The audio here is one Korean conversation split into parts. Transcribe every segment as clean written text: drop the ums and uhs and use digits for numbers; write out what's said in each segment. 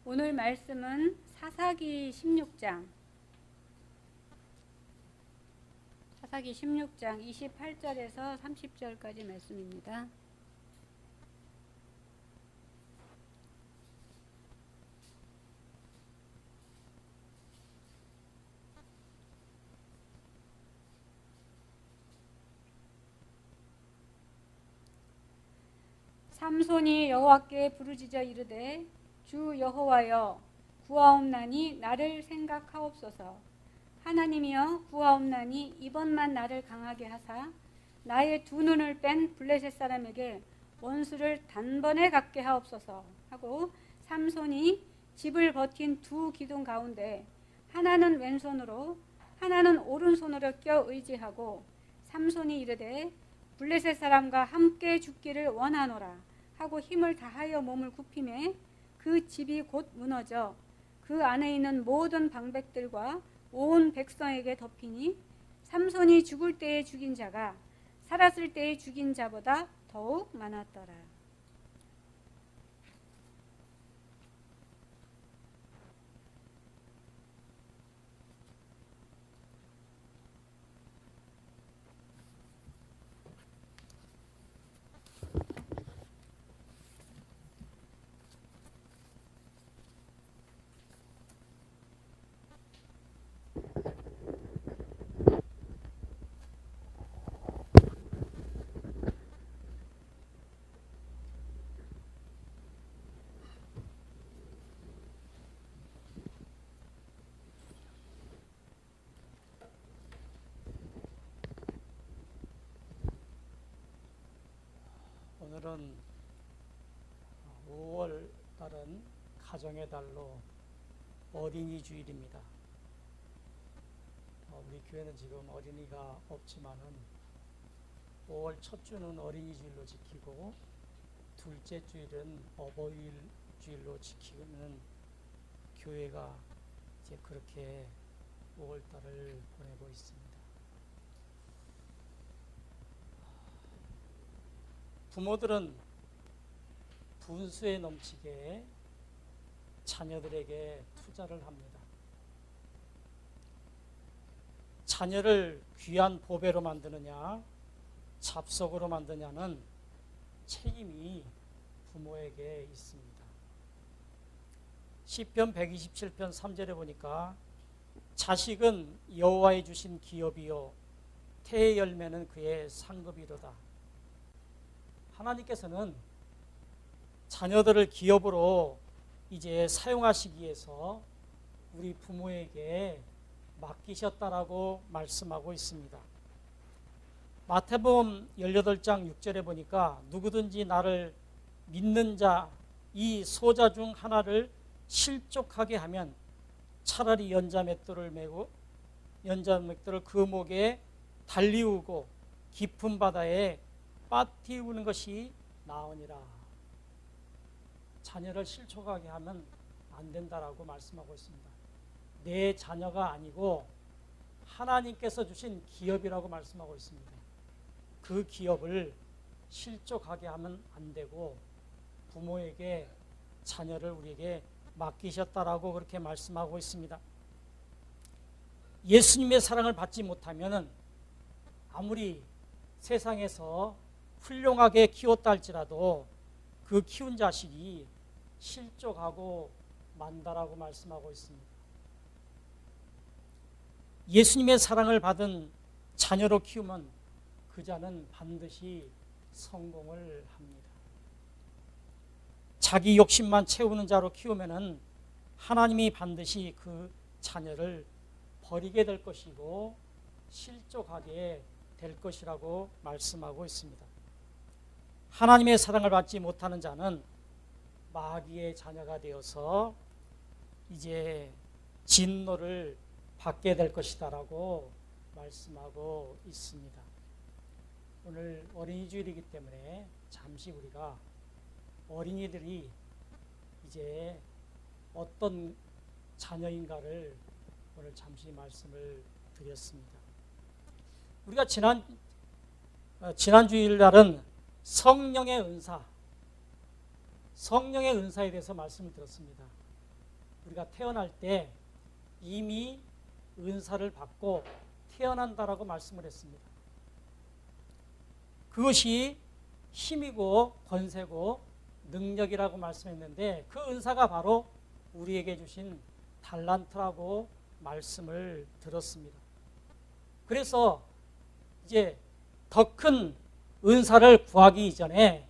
오늘 말씀은 사사기 16장 28절에서 30절까지 말씀입니다. 삼손이 여호와께 부르짖어 이르되 주 여호와여 구하옵나니 나를 생각하옵소서. 하나님이여 구하옵나니 이번만 나를 강하게 하사 나의 두 눈을 뺀 블레셋 사람에게 원수를 단번에 갚게 하옵소서 하고, 삼손이 집을 버틴 두 기둥 가운데 하나는 왼손으로 하나는 오른손으로 껴 의지하고, 삼손이 이르되 블레셋 사람과 함께 죽기를 원하노라 하고 힘을 다하여 몸을 굽히매 그 집이 곧 무너져 그 안에 있는 모든 방백들과 온 백성에게 덮이니, 삼손이 죽을 때에 죽인 자가 살았을 때에 죽인 자보다 더욱 많았더라. 오늘은 5월 달은 가정의 달로 어린이 주일입니다. 우리 교회는 지금 어린이가 없지만은 5월 첫 주는 어린이 주일로 지키고 둘째 주일은 어버이일 주일로 지키는 교회가 이제 그렇게 5월 달을 보내고 있습니다. 부모들은 분수에 넘치게 자녀들에게 투자를 합니다. 자녀를 귀한 보배로 만드느냐 잡석으로 만드냐는 책임이 부모에게 있습니다. 시편 127편 3절에 보니까 자식은 여호와의 주신 기업이요 태의 열매는 그의 상급이로다. 하나님께서는 자녀들을 기업으로 이제 사용하시기 위해서 우리 부모에게 맡기셨다라고 말씀하고 있습니다. 마태복음 18장 6절에 보니까 누구든지 나를 믿는 자 이 소자 중 하나를 실족하게 하면 차라리 연자맷돌을 메고 연자맷돌을 그 목에 달리우고 깊은 바다에 빠뜨리우는 것이 나으니라. 자녀를 실족하게 하면 안 된다라고 말씀하고 있습니다. 내 자녀가 아니고 하나님께서 주신 기업이라고 말씀하고 있습니다. 그 기업을 실족하게 하면 안 되고 부모에게 자녀를 우리에게 맡기셨다라고 그렇게 말씀하고 있습니다. 예수님의 사랑을 받지 못하면 아무리 세상에서 훌륭하게 키웠다 할지라도 그 키운 자식이 실족하고 만다라고 말씀하고 있습니다. 예수님의 사랑을 받은 자녀로 키우면 그 자는 반드시 성공을 합니다. 자기 욕심만 채우는 자로 키우면 하나님이 반드시 그 자녀를 버리게 될 것이고 실족하게 될 것이라고 말씀하고 있습니다. 하나님의 사랑을 받지 못하는 자는 마귀의 자녀가 되어서 이제 진노를 받게 될 것이다라고 말씀하고 있습니다. 오늘 어린이 주일이기 때문에 잠시 우리가 어린이들이 이제 어떤 자녀인가를 오늘 잠시 말씀을 드렸습니다. 우리가 지난 주일날은 성령의 은사에 대해서 말씀을 들었습니다. 우리가 태어날 때 이미 은사를 받고 태어난다라고 말씀을 했습니다. 그것이 힘이고 권세고 능력이라고 말씀했는데 그 은사가 바로 우리에게 주신 달란트라고 말씀을 들었습니다. 그래서 이제 더 큰 은사를 구하기 이전에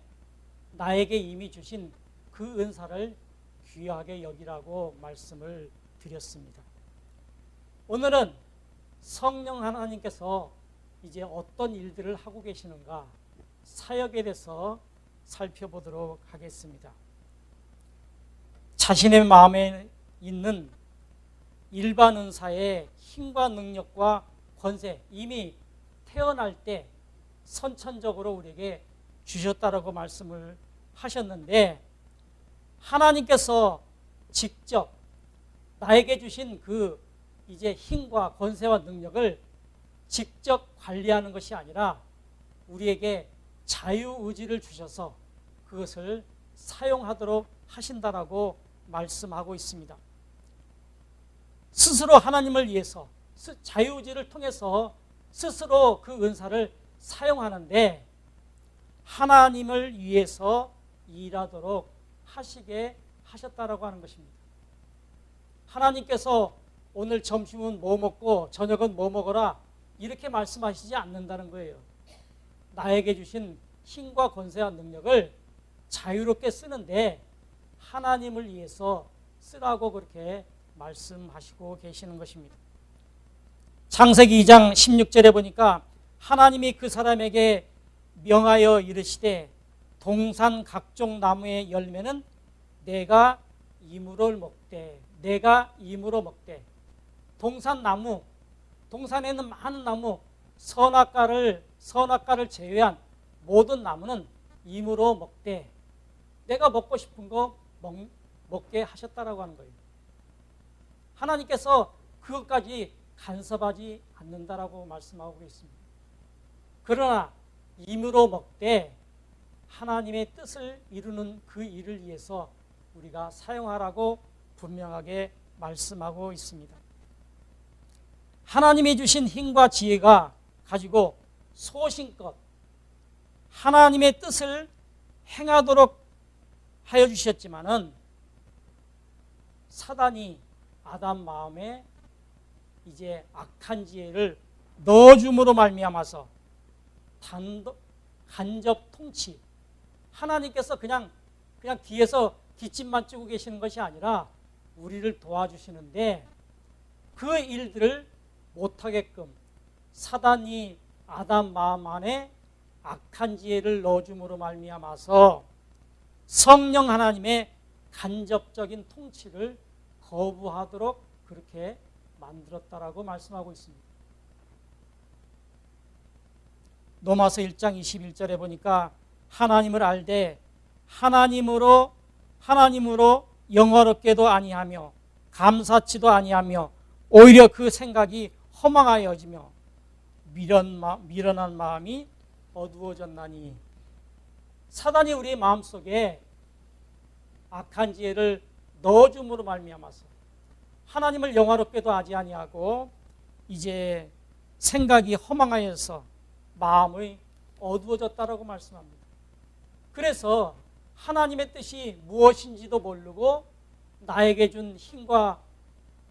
나에게 이미 주신 그 은사를 귀하게 여기라고 말씀을 드렸습니다. 오늘은 성령 하나님께서 이제 어떤 일들을 하고 계시는가 사역에 대해서 살펴보도록 하겠습니다. 자신의 마음에 있는 일반 은사의 힘과 능력과 권세 이미 태어날 때 선천적으로 우리에게 주셨다라고 말씀을 하셨는데 하나님께서 직접 나에게 주신 그 이제 힘과 권세와 능력을 직접 관리하는 것이 아니라 우리에게 자유의지를 주셔서 그것을 사용하도록 하신다라고 말씀하고 있습니다. 스스로 하나님을 위해서 자유의지를 통해서 스스로 그 은사를 사용하는데 하나님을 위해서 일하도록 하시게 하셨다라고 하는 것입니다. 하나님께서 오늘 점심은 뭐 먹고 저녁은 뭐 먹어라 이렇게 말씀하시지 않는다는 거예요. 나에게 주신 힘과 권세와 능력을 자유롭게 쓰는데 하나님을 위해서 쓰라고 그렇게 말씀하시고 계시는 것입니다. 창세기 2장 16절에 보니까 하나님이 그 사람에게 명하여 이르시되 동산 각종 나무의 열매는 내가 임으로 먹되 내가 임으로 먹되 동산나무 동산에 있는 많은 나무 선악과를 제외한 모든 나무는 임으로 먹되 내가 먹고 싶은 거 먹게 하셨다라고 하는 거예요. 하나님께서 그것까지 간섭하지 않는다라고 말씀하고 있습니다. 그러나 임으로 먹되 하나님의 뜻을 이루는 그 일을 위해서 우리가 사용하라고 분명하게 말씀하고 있습니다. 하나님이 주신 힘과 지혜가 가지고 소신껏 하나님의 뜻을 행하도록 하여 주셨지만은 사단이 아담 마음에 이제 악한 지혜를 넣어줌으로 말미암아서 간접 통치 하나님께서 그냥 뒤에서 뒷짐만 찌고 계시는 것이 아니라 우리를 도와주시는데 그 일들을 못하게끔 사단이 아담 마음 안에 악한 지혜를 넣어줌으로 말미암아서 성령 하나님의 간접적인 통치를 거부하도록 그렇게 만들었다라고 말씀하고 있습니다. 로마서 1장 21절에 보니까 하나님을 알되 하나님으로 영화롭게도 아니하며 감사치도 아니하며 오히려 그 생각이 허망하여지며 미련한 마음이 어두워졌나니 사단이 우리의 마음속에 악한 지혜를 넣어줌으로 말미암아서 하나님을 영화롭게도 하지 아니하고 이제 생각이 허망하여서 마음이 어두워졌다라고 말씀합니다. 그래서 하나님의 뜻이 무엇인지도 모르고 나에게 준 힘과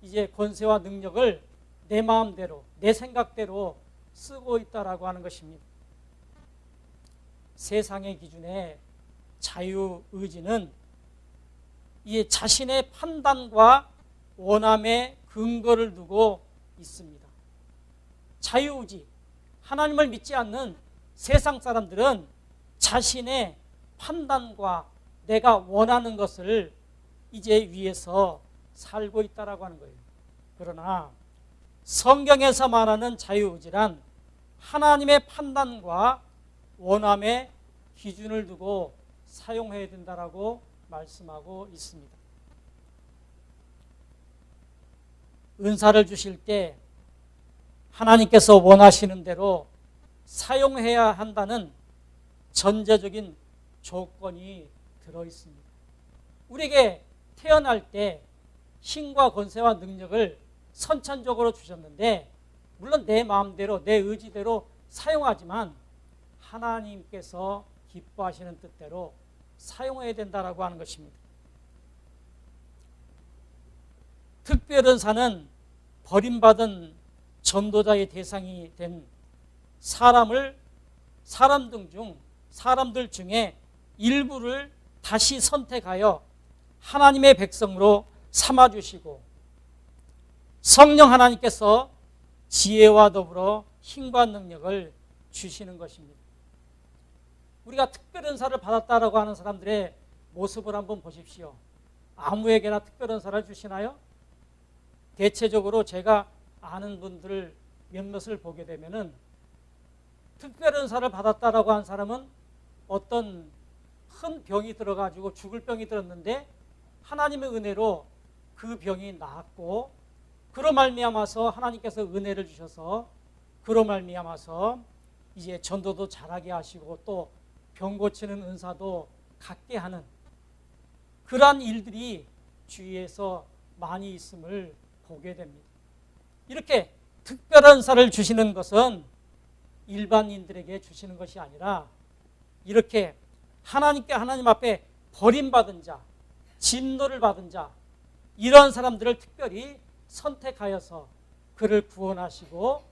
이제 권세와 능력을 내 마음대로 내 생각대로 쓰고 있다라고 하는 것입니다. 세상의 기준에 자유의지는 이 자신의 판단과 원함의 근거를 두고 있습니다. 자유의지, 하나님을 믿지 않는 세상 사람들은 자신의 판단과 내가 원하는 것을 이제 위해서 살고 있다라고 하는 거예요. 그러나 성경에서 말하는 자유의지란 하나님의 판단과 원함의 기준을 두고 사용해야 된다라고 말씀하고 있습니다. 은사를 주실 때 하나님께서 원하시는 대로 사용해야 한다는 전제적인 조건이 들어 있습니다. 우리에게 태어날 때 힘과 권세와 능력을 선천적으로 주셨는데 물론 내 마음대로 내 의지대로 사용하지만 하나님께서 기뻐하시는 뜻대로 사용해야 된다라고 하는 것입니다. 특별은사는 버림받은 전도자의 대상이 된 사람들 중에 일부를 다시 선택하여 하나님의 백성으로 삼아주시고 성령 하나님께서 지혜와 더불어 힘과 능력을 주시는 것입니다. 우리가 특별은사를 받았다라고 하는 사람들의 모습을 한번 보십시오. 아무에게나 특별은사를 주시나요? 대체적으로 제가 아는 분들 몇몇을 보게 되면은 특별은사를 받았다라고 하는 사람은 어떤 큰 병이 들어가지고 죽을 병이 들었는데 하나님의 은혜로 그 병이 나았고 그로 말미암아서 하나님께서 은혜를 주셔서 그로 말미암아서 이제 전도도 잘하게 하시고 또 병 고치는 은사도 갖게 하는 그러한 일들이 주위에서 많이 있음을 보게 됩니다. 이렇게 특별한 은사를 주시는 것은 일반인들에게 주시는 것이 아니라 이렇게 하나님 앞에 버림받은 자, 진노를 받은 자 이런 사람들을 특별히 선택하여서 그를 구원하시고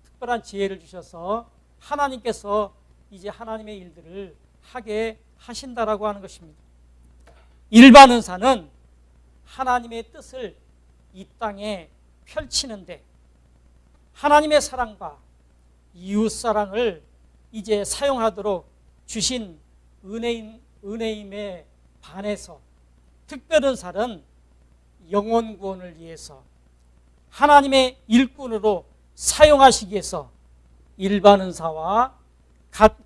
특별한 지혜를 주셔서 하나님께서 이제 하나님의 일들을 하게 하신다라고 하는 것입니다. 일반 은사는 하나님의 뜻을 이 땅에 펼치는데 하나님의 사랑과 이웃 사랑을 이제 사용하도록 주신 은혜임에 반해서 특별은사는 영혼 구원을 위해서 하나님의 일꾼으로 사용하시기 위해서 일반 은사와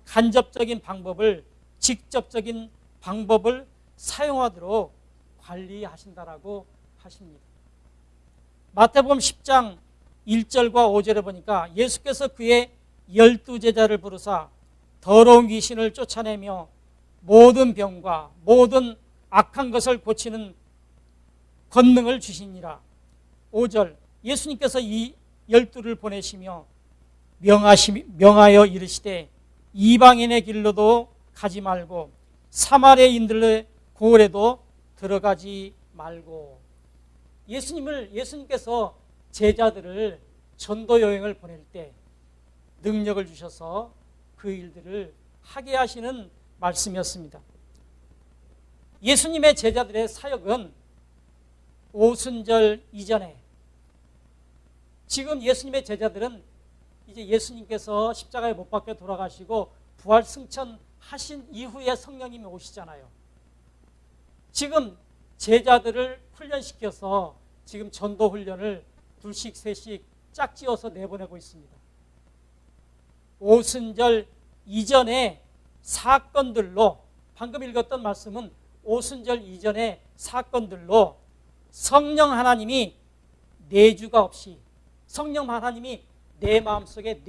간접적인 방법을 직접적인 방법을 사용하도록 관리하신다라고 하십니다. 마태복음 10장 1절과 5절에 보니까 예수께서 그의 12제자를 부르사 더러운 귀신을 쫓아내며 모든 병과 모든 악한 것을 고치는 권능을 주시니라. 5절 예수님께서 이 12를 보내시며 명하여 이르시되 이방인의 길로도 가지 말고 사마리아인들의 고을에도 들어가지 말고. 예수님께서 제자들을 전도 여행을 보낼 때 능력을 주셔서 그 일들을 하게 하시는 말씀이었습니다. 예수님의 제자들의 사역은 오순절 이전에 지금 예수님의 제자들은 이제 예수님께서 십자가에 못 박혀 돌아가시고 부활 승천하신 이후에 성령님이 오시잖아요. 지금 제자들을 훈련시켜서 지금 전도 훈련을 둘씩 셋씩 짝지어서 내보내고 있습니다. 오순절 이전의 사건들로 방금 읽었던 말씀은 오순절 이전의 사건들로 성령 하나님이 내주가 없이 성령 하나님이 내 마음속에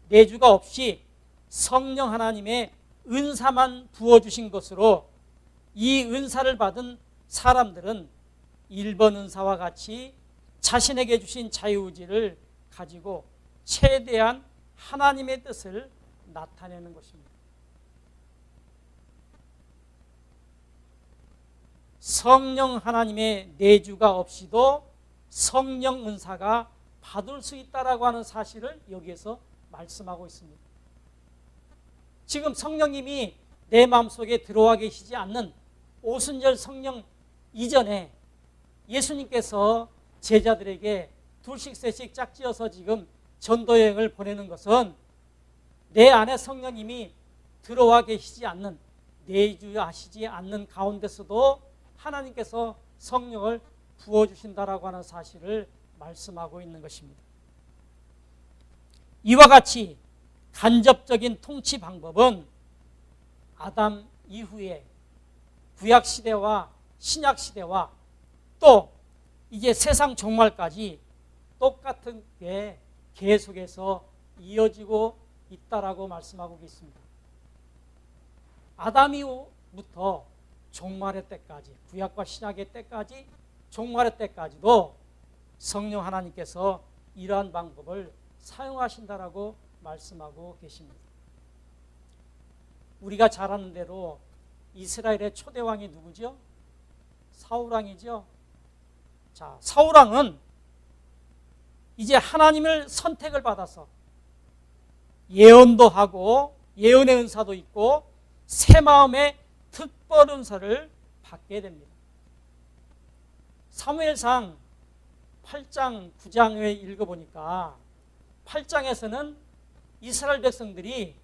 내주가 없이 성령 하나님의 은사만 부어주신 것으로 이 은사를 받은 사람들은 1번 은사와 같이 자신에게 주신 자유의지를 가지고 최대한 하나님의 뜻을 나타내는 것입니다. 성령 하나님의 내주가 없이도 성령 은사가 받을 수 있다라고 하는 사실을 여기에서 말씀하고 있습니다. 지금 성령님이 내 마음속에 들어와 계시지 않는 오순절 성령 이전에 예수님께서 제자들에게 둘씩 셋씩 짝지어서 지금 전도여행을 보내는 것은 내 안에 성령님이 들어와 계시지 않는 내주하시지 않는 가운데서도 하나님께서 성령을 부어주신다라고 하는 사실을 말씀하고 있는 것입니다. 이와 같이 간접적인 통치 방법은 아담 이후에 구약시대와 신약시대와 또 이제 세상 종말까지 똑같은 게 계속해서 이어지고 있다라고 말씀하고 있습니다. 아담 이후부터 종말의 때까지 구약과 신약의 때까지 종말의 때까지도 성령 하나님께서 이러한 방법을 사용하신다라고 말씀하고 계십니다. 우리가 잘 아는 대로 이스라엘의 초대 왕이 누구죠? 사울 왕이죠. 자, 사울 왕은 이제 하나님을 선택을 받아서 예언도 하고 예언의 은사도 있고 새 마음의 특별 은사를 받게 됩니다. 사무엘상 8장, 9장을 읽어보니까 8장에서는 이스라엘 백성들이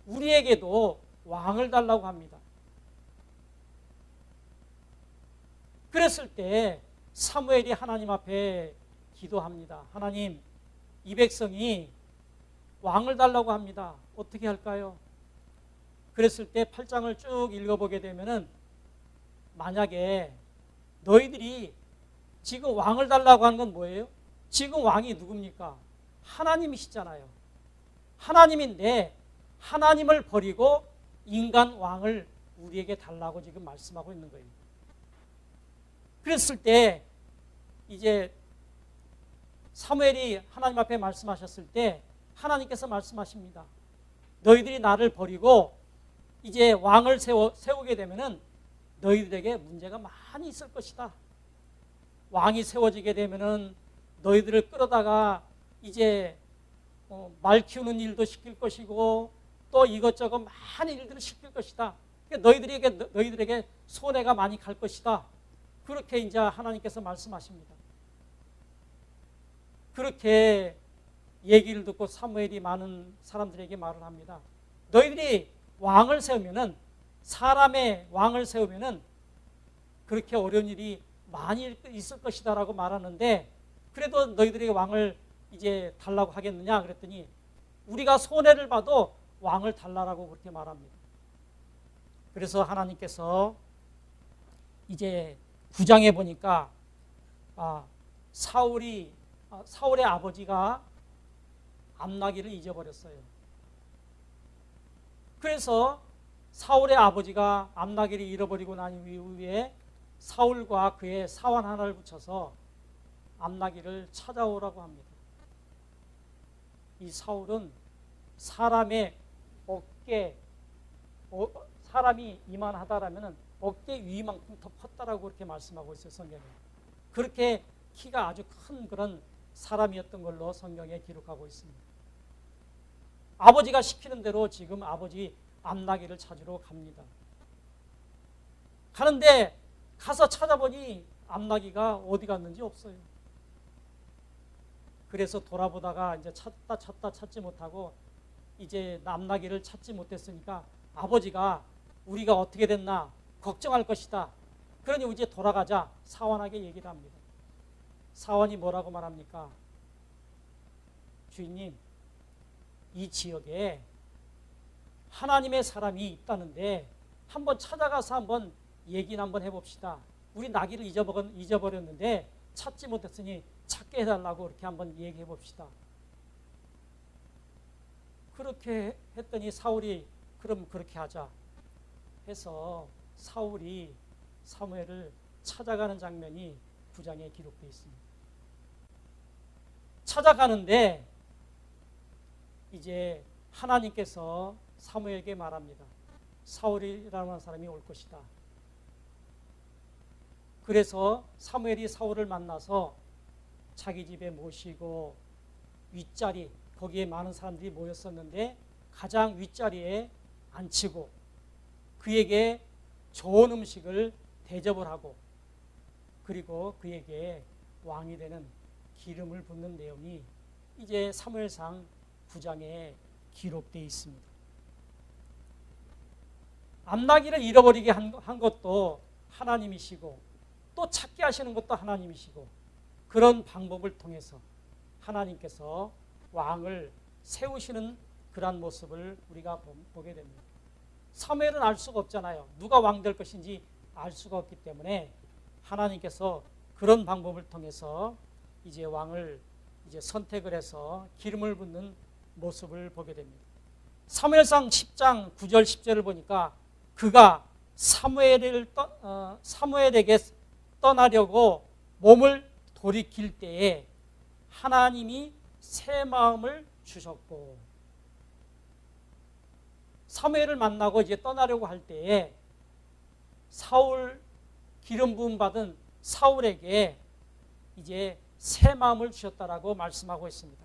우리에게도 왕을 달라고 합니다. 그랬을 때 사무엘이 하나님 앞에 기도합니다. 하나님, 이 백성이 왕을 달라고 합니다. 어떻게 할까요? 그랬을 때 8장을 쭉 읽어보게 되면은 만약에 너희들이 지금 왕을 달라고 하는 건 뭐예요? 지금 왕이 누굽니까? 하나님이시잖아요. 하나님인데 하나님을 버리고 인간 왕을 우리에게 달라고 지금 말씀하고 있는 거예요. 그랬을 때 이제 사무엘이 하나님 앞에 말씀하셨을 때 하나님께서 말씀하십니다. 너희들이 나를 버리고 이제 왕을 세우게 되면은 너희들에게 문제가 많이 있을 것이다. 왕이 세워지게 되면은 너희들을 끌어다가 이제 말 키우는 일도 시킬 것이고 또 이것저것 많은 일들을 시킬 것이다. 그러니까 너희들에게 손해가 많이 갈 것이다. 그렇게 이제 하나님께서 말씀하십니다. 그렇게 얘기를 듣고 사무엘이 많은 사람들에게 말을 합니다. 너희들이 왕을 세우면은 사람의 왕을 세우면은 그렇게 어려운 일이 많이 있을 것이다라고 말하는데 그래도 너희들에게 왕을 이제 달라고 하겠느냐 그랬더니 우리가 손해를 봐도 왕을 달라라고 그렇게 말합니다. 그래서 하나님께서 이제 9장에 보니까 사울의 아버지가 암나기를 잊어버렸어요. 그래서 사울의 아버지가 암나기를 잃어버리고 난 이후에 사울과 그의 사환 하나를 붙여서 암나기를 찾아오라고 합니다. 이 사울은 사람의 사람이 이만하다라면 어깨 위만큼 더 컸다라고 그렇게 말씀하고 있어요, 성경에. 그렇게 키가 아주 큰 그런 사람이었던 걸로 성경에 기록하고 있습니다. 아버지가 시키는 대로 지금 아버지 암나기를 찾으러 갑니다. 가는데 가서 찾아보니 암나기가 어디 갔는지 없어요. 그래서 돌아보다가 이제 찾다 찾지 못하고 이제 암나기를 찾지 못했으니까 아버지가 우리가 어떻게 됐나 걱정할 것이다. 그러니 이제 돌아가자 사환에게 얘기를 합니다. 사환이 뭐라고 말합니까? 주인님, 이 지역에 하나님의 사람이 있다는데 한번 찾아가서 한번 얘기는 한번 해봅시다. 우리 나귀를 잊어버렸는데 찾지 못했으니 찾게 해달라고 그렇게 한번 얘기해 봅시다. 그렇게 했더니 사울이 그럼 그렇게 하자 해서 사울이 사무엘을 찾아가는 장면이 9장에 기록되어 있습니다. 찾아가는데 이제 하나님께서 사무엘에게 말합니다. 사울이라는 사람이 올 것이다. 그래서 사무엘이 사울을 만나서 자기 집에 모시고 윗자리, 거기에 많은 사람들이 모였었는데 가장 윗자리에 앉히고 그에게 좋은 음식을 대접을 하고 그리고 그에게 왕이 되는 기름을 붓는 내용이 이제 사무엘상 9장에 기록되어 있습니다. 암나기를 잃어버리게 한 것도 하나님이시고 또 찾게 하시는 것도 하나님이시고 그런 방법을 통해서 하나님께서 왕을 세우시는 그러한 모습을 우리가 보게 됩니다. 사무엘은 알 수가 없잖아요. 누가 왕 될 것인지 알 수가 없기 때문에 하나님께서 그런 방법을 통해서 이제 왕을 이제 선택을 해서 기름을 붓는 모습을 보게 됩니다. 사무엘상 10장 9절 10절을 보니까 그가 사무엘에게 떠나려고 몸을 돌이킬 때에 하나님이 새 마음을 주셨고, 사무엘을 만나고 이제 떠나려고 할 때에 사울, 기름 부음 받은 사울에게 이제 새 마음을 주셨다라고 말씀하고 있습니다.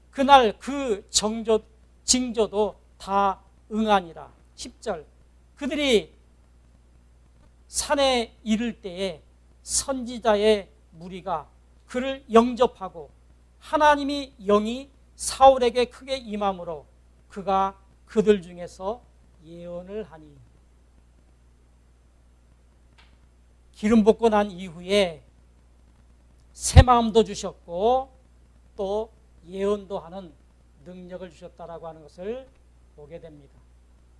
그날 그 징조도 다 응하니라. 10절, 그들이 산에 이를 때에 선지자의 무리가 그를 영접하고 하나님이 영이 사울에게 크게 임함으로 그가 그들 중에서 예언을 하니. 기름 붓고 난 이후에 새 마음도 주셨고 또 예언도 하는 능력을 주셨다라고 하는 것을 보게 됩니다.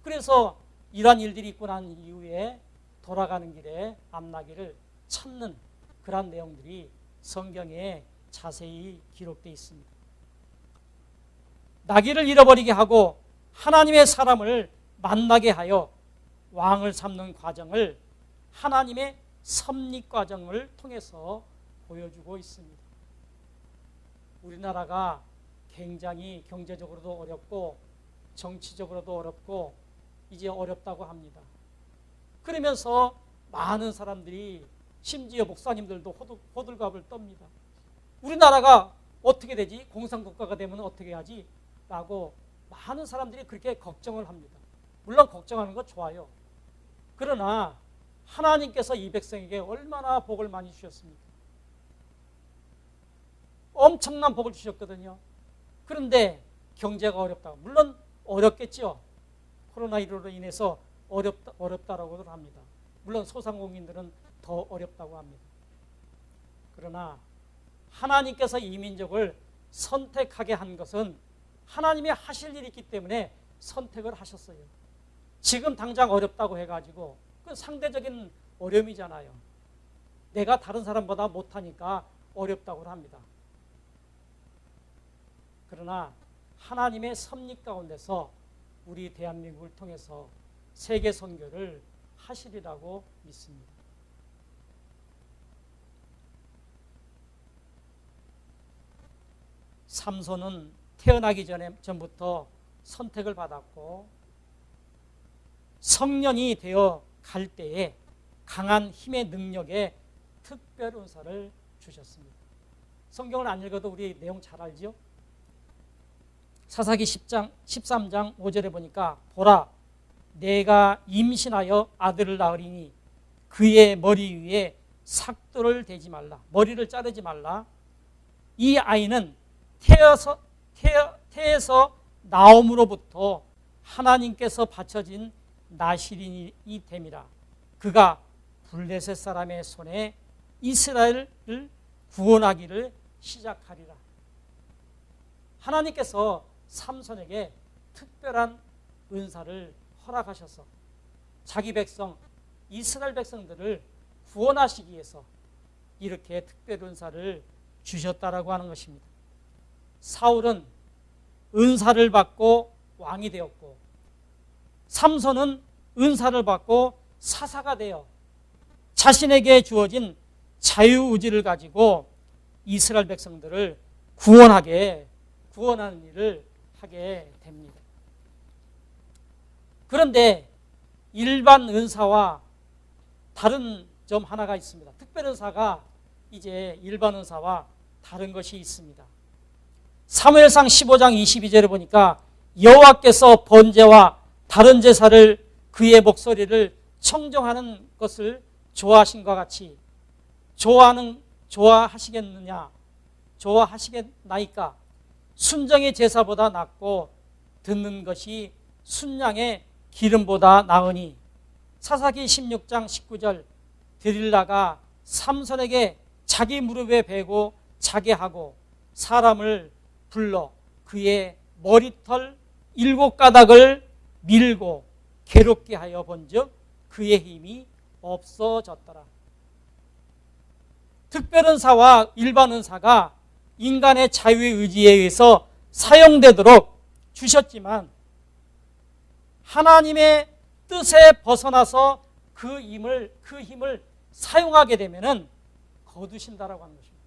그래서 이러한 일들이 있고 난 이후에 돌아가는 길에 암나귀를 찾는 그러한 내용들이 성경에 자세히 기록되어 있습니다. 나귀를 잃어버리게 하고 하나님의 사람을 만나게 하여 왕을 삼는 과정을 하나님의 섭리 과정을 통해서 보여주고 있습니다. 우리나라가 굉장히 경제적으로도 어렵고 정치적으로도 어렵고 이제 어렵다고 합니다. 그러면서 많은 사람들이, 심지어 목사님들도 호들갑을 떱니다. 우리나라가 어떻게 되지? 공산국가가 되면 어떻게 하지? 라고 많은 사람들이 그렇게 걱정을 합니다. 물론 걱정하는 거 좋아요. 그러나 하나님께서 이 백성에게 얼마나 복을 많이 주셨습니까? 엄청난 복을 주셨거든요. 그런데 경제가 어렵다고. 물론 어렵겠죠. 코로나19로 인해서 어렵다라고도 합니다. 물론 소상공인들은 더 어렵다고 합니다. 그러나 하나님께서 이 민족을 선택하게 한 것은 하나님이 하실 일이 있기 때문에 선택을 하셨어요. 지금 당장 어렵다고 해가지고 그건 상대적인 어려움이잖아요. 내가 다른 사람보다 못하니까 어렵다고 합니다. 그러나 하나님의 섭리 가운데서 우리 대한민국을 통해서 세계 선교를 하시리라고 믿습니다. 삼손은 태어나기 전부터 선택을 받았고 성년이 되어 갈 때에 강한 힘의 능력에 특별 은사를 주셨습니다. 성경을 안 읽어도 우리 내용 잘 알죠? 사사기 13장 5절에 보니까 보라, 내가 임신하여 아들을 낳으리니 그의 머리 위에 삭도를 대지 말라. 머리를 자르지 말라. 이 아이는 태에서 나옴으로부터 하나님께서 바쳐진 나실인이 됨이라. 그가 블레셋 사람의 손에 이스라엘을 구원하기를 시작하리라. 하나님께서 삼손에게 특별한 은사를 허락하셔서 자기 백성 이스라엘 백성들을 구원하시기 위해서 이렇게 특별 은사를 주셨다라고 하는 것입니다. 사울은 은사를 받고 왕이 되었고 삼손은 은사를 받고 사사가 되어 자신에게 주어진 자유의지를 가지고 이스라엘 백성들을 구원하는 일을 하게 됩니다. 그런데 일반 은사와 다른 점 하나가 있습니다. 특별 은사가 이제 일반 은사와 다른 것이 있습니다. 사무엘상 15장 22절에 보니까 여호와께서 번제와 다른 제사를 그의 목소리를 청정하는 것을 좋아하신 것 같이 좋아하시겠나이까. 순정의 제사보다 낫고 듣는 것이 순양의 기름보다 나으니. 사사기 16장 19절, 드릴라가 삼손에게 자기 무릎에 베고 자게 하고 사람을 불러 그의 머리털 7가닥을 밀고 괴롭게 하여 본즉 그의 힘이 없어졌더라. 특별은사와 일반은사가 인간의 자유의 의지에 의해서 사용되도록 주셨지만 하나님의 뜻에 벗어나서 그 힘을 사용하게 되면은 거두신다라고 하는 것입니다.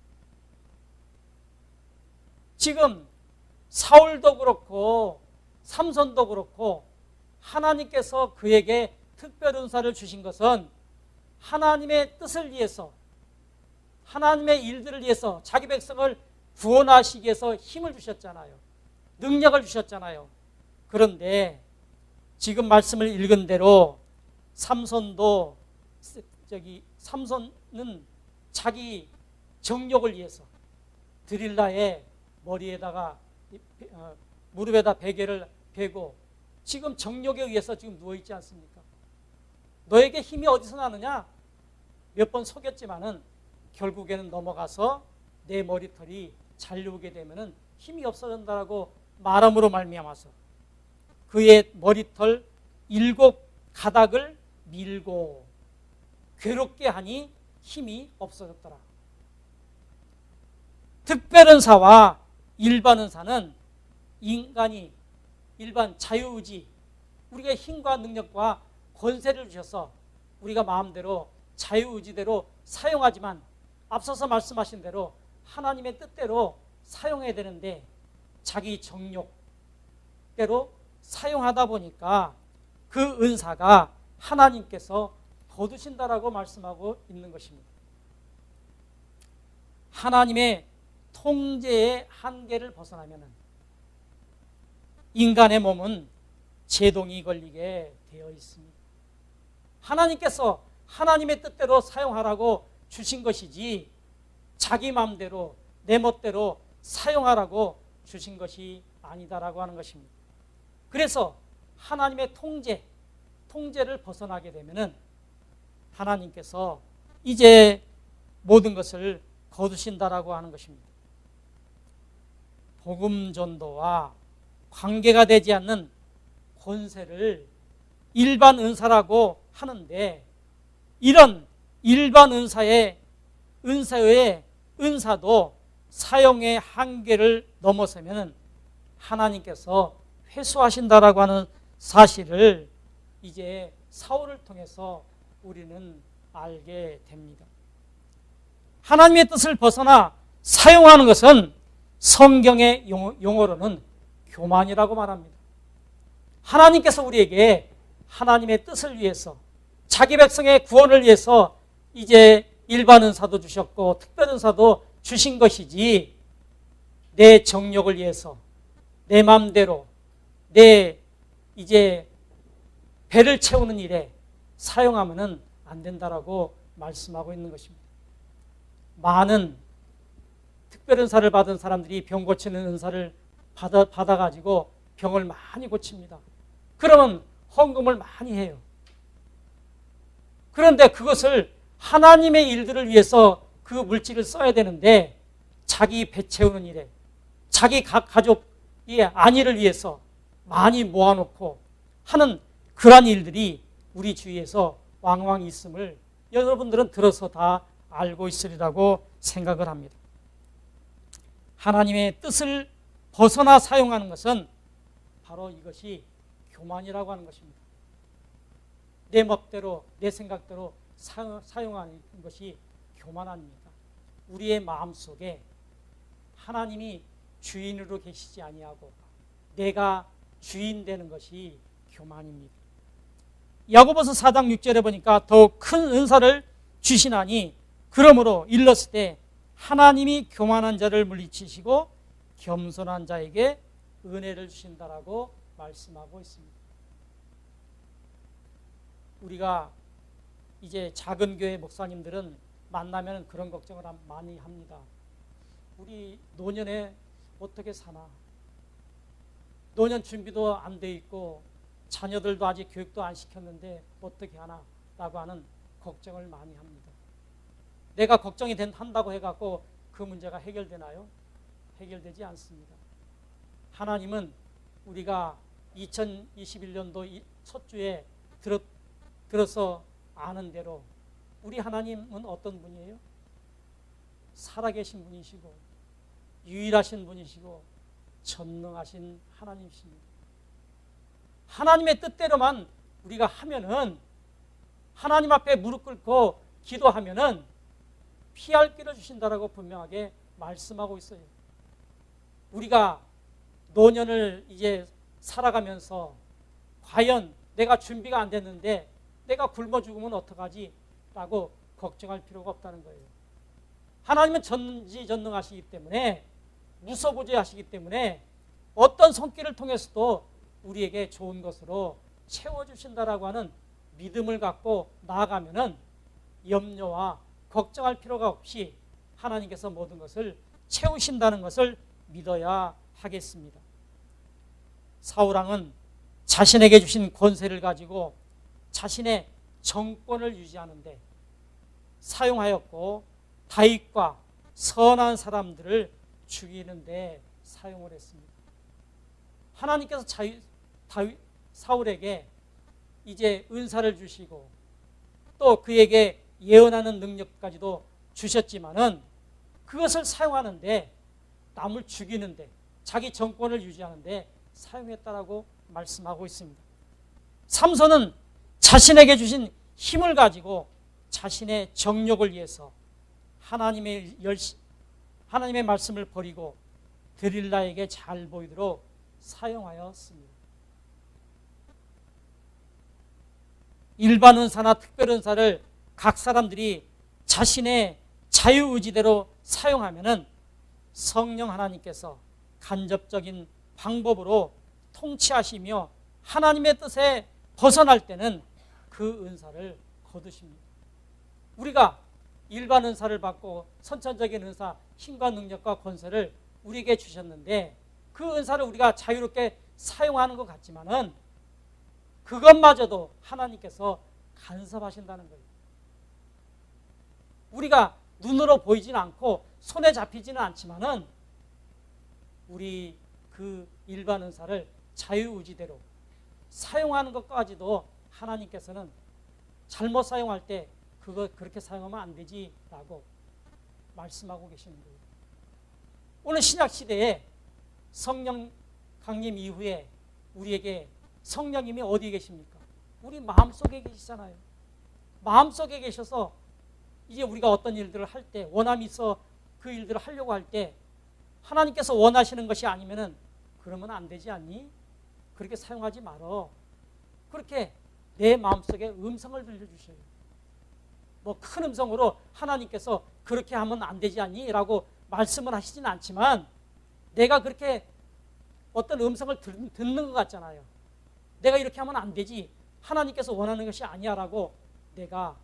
지금 사울도 그렇고 삼손도 그렇고 하나님께서 그에게 특별 은사를 주신 것은 하나님의 뜻을 위해서, 하나님의 일들을 위해서, 자기 백성을 구원하시기 위해서 힘을 주셨잖아요. 능력을 주셨잖아요. 그런데 지금 말씀을 읽은 대로 삼손은 자기 정욕을 위해서 드릴라의 머리에다가 무릎에다 베개를 베고 지금 정욕에 의해서 지금 누워있지 않습니까? 너에게 힘이 어디서 나느냐? 몇 번 속였지만은 결국에는 넘어가서 내 머리털이 잘려오게 되면은 힘이 없어진다라고 말함으로 말미암아서 그의 머리털 7 가닥을 밀고 괴롭게 하니 힘이 없어졌더라. 특별은사와 일반은사는 인간이 일반 자유의지, 우리가 힘과 능력과 권세를 주셔서 우리가 마음대로 자유의지대로 사용하지만 앞서서 말씀하신 대로 하나님의 뜻대로 사용해야 되는데 자기 정욕대로 사용하다 보니까 그 은사가 하나님께서 거두신다라고 말씀하고 있는 것입니다. 하나님의 통제의 한계를 벗어나면 인간의 몸은 제동이 걸리게 되어 있습니다. 하나님께서 하나님의 뜻대로 사용하라고 주신 것이지 자기 마음대로 내 멋대로 사용하라고 주신 것이 아니다라고 하는 것입니다. 그래서 하나님의 통제를 벗어나게 되면은 하나님께서 이제 모든 것을 거두신다라고 하는 것입니다. 복음 전도와 관계가 되지 않는 권세를 일반 은사라고 하는데 이런 일반 은사의 은사도 사용의 한계를 넘어서면 하나님께서 회수하신다라고 하는 사실을 이제 사울을 통해서 우리는 알게 됩니다. 하나님의 뜻을 벗어나 사용하는 것은 성경의 용어로는 교만이라고 말합니다. 하나님께서 우리에게 하나님의 뜻을 위해서 자기 백성의 구원을 위해서 이제 일반 은사도 주셨고 특별 은사도 주신 것이지 내 정욕을 위해서 내 마음대로 내 이제 배를 채우는 일에 사용하면 안 된다라고 말씀하고 있는 것입니다. 많은 특별 은사를 받은 사람들이 병 고치는 은사를 받아가지고 병을 많이 고칩니다. 그러면 헌금을 많이 해요. 그런데 그것을 하나님의 일들을 위해서 그 물질을 써야 되는데 자기 배 채우는 일에 자기 가족의 안위를 위해서 많이 모아놓고 하는 그러한 일들이 우리 주위에서 왕왕 있음을 여러분들은 들어서 다 알고 있으리라고 생각을 합니다. 하나님의 뜻을 벗어나 사용하는 것은 바로 이것이 교만이라고 하는 것입니다. 내 멋대로 내 생각대로 사용하는 것이 교만 아닙니까? 우리의 마음속에 하나님이 주인으로 계시지 아니하고 내가 주인 되는 것이 교만입니다. 야고보서 4장 6절에 보니까 더욱 큰 은사를 주시나니 그러므로 일렀을 때 하나님이 교만한 자를 물리치시고 겸손한 자에게 은혜를 주신다라고 말씀하고 있습니다. 우리가 이제 작은 교회 목사님들은 만나면 그런 걱정을 많이 합니다. 우리 노년에 어떻게 사나? 노년 준비도 안 돼 있고 자녀들도 아직 교육도 안 시켰는데 어떻게 하나? 라고 하는 걱정을 많이 합니다. 내가 걱정이 한다고 해갖고 그 문제가 해결되나요? 해결되지 않습니다. 하나님은 우리가 2021년도 첫 주에 들어서 아는 대로 우리 하나님은 어떤 분이에요? 살아계신 분이시고 유일하신 분이시고 전능하신 하나님이십니다. 하나님의 뜻대로만 우리가 하면은 하나님 앞에 무릎 꿇고 기도하면은 피할 길을 주신다라고 분명하게 말씀하고 있어요. 우리가 노년을 이제 살아가면서 과연 내가 준비가 안 됐는데 내가 굶어 죽으면 어떡하지? 라고 걱정할 필요가 없다는 거예요. 하나님은 전지전능하시기 때문에 무소부재하시기 때문에 어떤 손길을 통해서도 우리에게 좋은 것으로 채워주신다라고 하는 믿음을 갖고 나아가면은 염려와 걱정할 필요가 없이 하나님께서 모든 것을 채우신다는 것을 믿어야 하겠습니다. 사울왕은 자신에게 주신 권세를 가지고 자신의 정권을 유지하는데 사용하였고 다윗과 선한 사람들을 죽이는 데 사용을 했습니다. 하나님께서 사울에게 이제 은사를 주시고 또 그에게 예언하는 능력까지도 주셨지만은 그것을 사용하는데 남을 죽이는데 자기 정권을 유지하는데 사용했다라고 말씀하고 있습니다. 삼손은 자신에게 주신 힘을 가지고 자신의 정욕을 위해서 하나님의 말씀을 버리고 드릴라에게 잘 보이도록 사용하였습니다. 일반 은사나 특별 은사를 각 사람들이 자신의 자유의지대로 사용하면은 성령 하나님께서 간접적인 방법으로 통치하시며 하나님의 뜻에 벗어날 때는 그 은사를 거두십니다. 우리가 일반 은사를 받고 선천적인 은사, 힘과 능력과 권세를 우리에게 주셨는데 그 은사를 우리가 자유롭게 사용하는 것 같지만은 그것마저도 하나님께서 간섭하신다는 거예요. 우리가 눈으로 보이지는 않고 손에 잡히지는 않지만은 우리 그 일반 은사를 자유의지대로 사용하는 것까지도 하나님께서는 잘못 사용할 때 그거 그렇게 사용하면 안 되지라고 말씀하고 계시는 거예요. 오늘 신약 시대에 성령 강림 이후에 우리에게 성령님이 어디에 계십니까? 우리 마음속에 계시잖아요. 마음속에 계셔서 이제 우리가 어떤 일들을 할 때 원함이 있어 그 일들을 하려고 할 때 하나님께서 원하시는 것이 아니면은 그러면 안 되지 않니? 그렇게 사용하지 말어. 그렇게 내 마음속에 음성을 들려주셔요. 뭐 큰 음성으로 하나님께서 그렇게 하면 안 되지 않니? 라고 말씀을 하시진 않지만 내가 그렇게 어떤 음성을 듣는 것 같잖아요. 내가 이렇게 하면 안 되지. 하나님께서 원하는 것이 아니야 라고 내가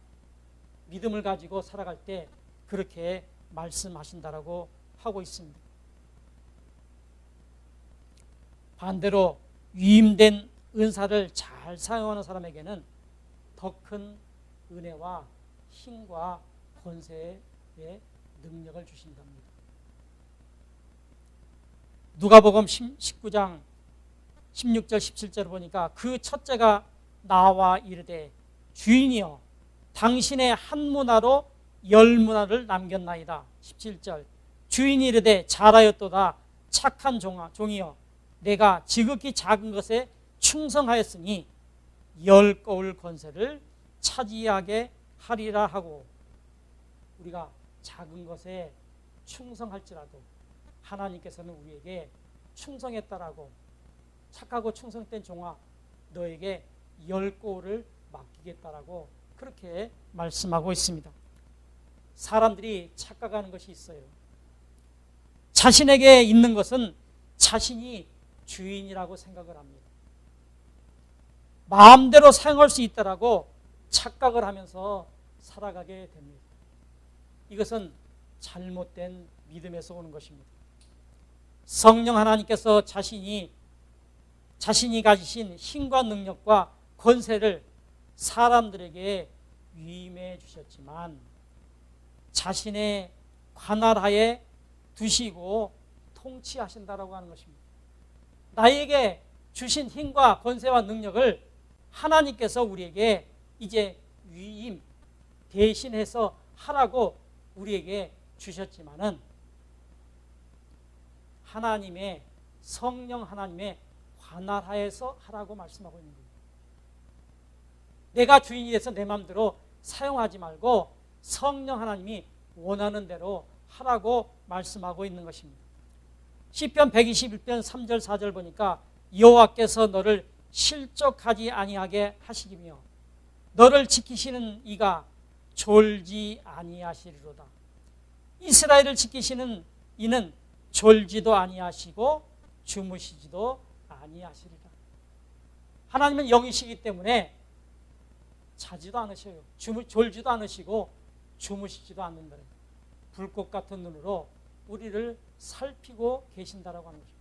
믿음을 가지고 살아갈 때 그렇게 말씀하신다라고 하고 있습니다. 반대로 위임된 은사를 잘 사용하는 사람에게는 더 큰 은혜와 힘과 권세의 능력을 주신답니다. 누가복음 19장 16절 17절을 보니까 그 첫째가 나와 이르되 주인이여 당신의 한 문화로 10문화를 남겼나이다. 17절 주인이 이르되 잘하였도다 착한 종이여 내가 지극히 작은 것에 충성하였으니 10거울 권세를 차지하게 하리라 하고 우리가 작은 것에 충성할지라도 하나님께서는 우리에게 충성했다라고 착하고 충성된 종아 너에게 10거울을 맡기겠다라고 그렇게 말씀하고 있습니다. 사람들이 착각하는 것이 있어요. 자신에게 있는 것은 자신이 주인이라고 생각을 합니다. 마음대로 사용할 수 있다라고 착각을 하면서 살아가게 됩니다. 이것은 잘못된 믿음에서 오는 것입니다. 성령 하나님께서 자신이 가지신 힘과 능력과 권세를 사람들에게 위임해 주셨지만 자신의 관할하에 두시고 통치하신다라고 하는 것입니다. 나에게 주신 힘과 권세와 능력을 하나님께서 우리에게 이제 위임 대신해서 하라고 우리에게 주셨지만은 하나님의 성령 하나님의 관할하에서 하라고 말씀하고 있는 거예요. 내가 주인이 돼서 내 마음대로 사용하지 말고 성령 하나님이 원하는 대로 하라고 말씀하고 있는 것입니다. 시편 121편 3절 4절 보니까 여호와께서 너를 실족하지 아니하게 하시기며 너를 지키시는 이가 졸지 아니하시리로다. 이스라엘을 지키시는 이는 졸지도 아니하시고 주무시지도 아니하시리라. 하나님은 영이시기 때문에 자지도 않으셔요. 졸지도 않으시고 주무시지도 않는다. 불꽃 같은 눈으로 우리를 살피고 계신다라고 하는 거죠.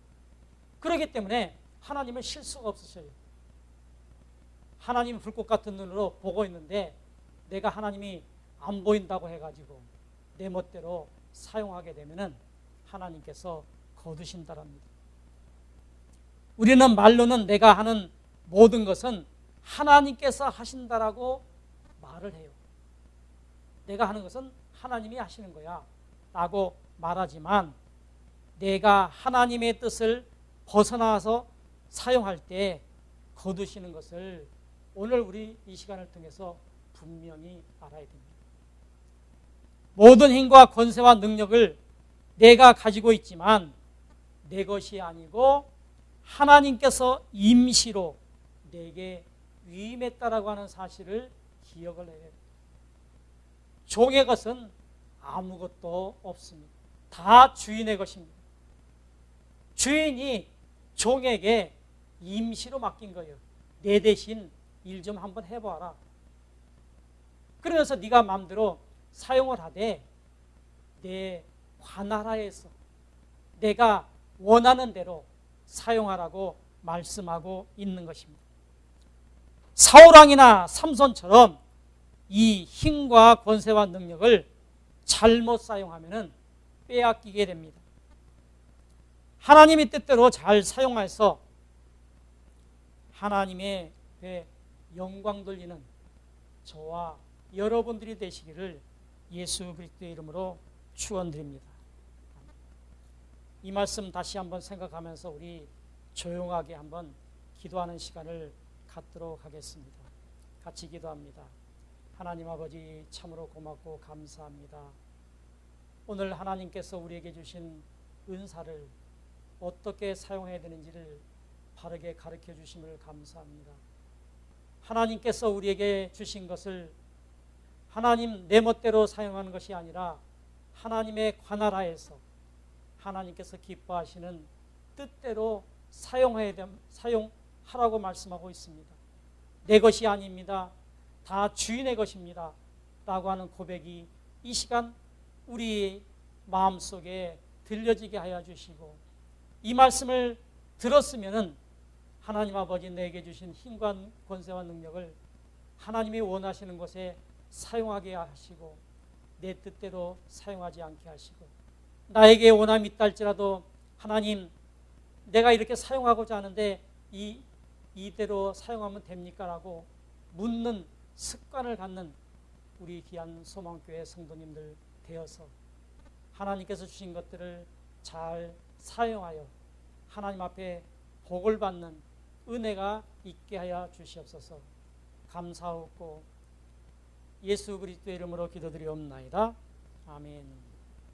그렇기 때문에 하나님은 실수가 없으셔요. 하나님이 불꽃 같은 눈으로 보고 있는데 내가 하나님이 안 보인다고 해가지고 내 멋대로 사용하게 되면은 하나님께서 거두신다랍니다. 우리는 말로는 내가 하는 모든 것은 하나님께서 하신다라고 말을 해요. 내가 하는 것은 하나님이 하시는 거야 라고 말하지만 내가 하나님의 뜻을 벗어나서 사용할 때 거두시는 것을 오늘 우리 이 시간을 통해서 분명히 알아야 됩니다. 모든 힘과 권세와 능력을 내가 가지고 있지만 내 것이 아니고 하나님께서 임시로 내게 위임했다라고 하는 사실을 기억을 해야 해요. 종의 것은 아무것도 없습니다. 다 주인의 것입니다. 주인이 종에게 임시로 맡긴 거예요. 내 대신 일 좀 한번 해봐라. 그러면서 네가 마음대로 사용을 하되 내 관할하에서 내가 원하는 대로 사용하라고 말씀하고 있는 것입니다. 사울왕이나 삼손처럼 이 힘과 권세와 능력을 잘못 사용하면 빼앗기게 됩니다. 하나님의 뜻대로 잘 사용해서 하나님의 영광 돌리는 저와 여러분들이 되시기를 예수 그리스도의 이름으로 축원드립니다. 이 말씀 다시 한번 생각하면서 우리 조용하게 한번 기도하는 시간을 갖도록 하겠습니다. 같이 기도합니다. 하나님 아버지 참으로 고맙고 감사합니다. 오늘 하나님께서 우리에게 주신 은사를 어떻게 사용해야 되는지를 바르게 가르쳐 주심을 감사합니다. 하나님께서 우리에게 주신 것을 하나님 내 멋대로 사용하는 것이 아니라 하나님의 관할하에서 하나님께서 기뻐하시는 뜻대로 사용하라고 말씀하고 있습니다. 내 것이 아닙니다. 다 주인의 것입니다. 라고 하는 고백이 이 시간 우리 마음속에 들려지게 하여 주시고 이 말씀을 들었으면은 하나님 아버지 내게 주신 힘과 권세와 능력을 하나님이 원하시는 것에 사용하게 하시고 내 뜻대로 사용하지 않게 하시고 나에게 원함이 있다 할지라도 하나님 내가 이렇게 사용하고자 하는데 이대로 사용하면 됩니까? 라고 묻는 습관을 갖는 우리 귀한 소망교회 성도님들 되어서 하나님께서 주신 것들을 잘 사용하여 하나님 앞에 복을 받는 은혜가 있게 하여 주시옵소서. 감사하고 예수 그리스도의 이름으로 기도드리옵나이다. 아멘.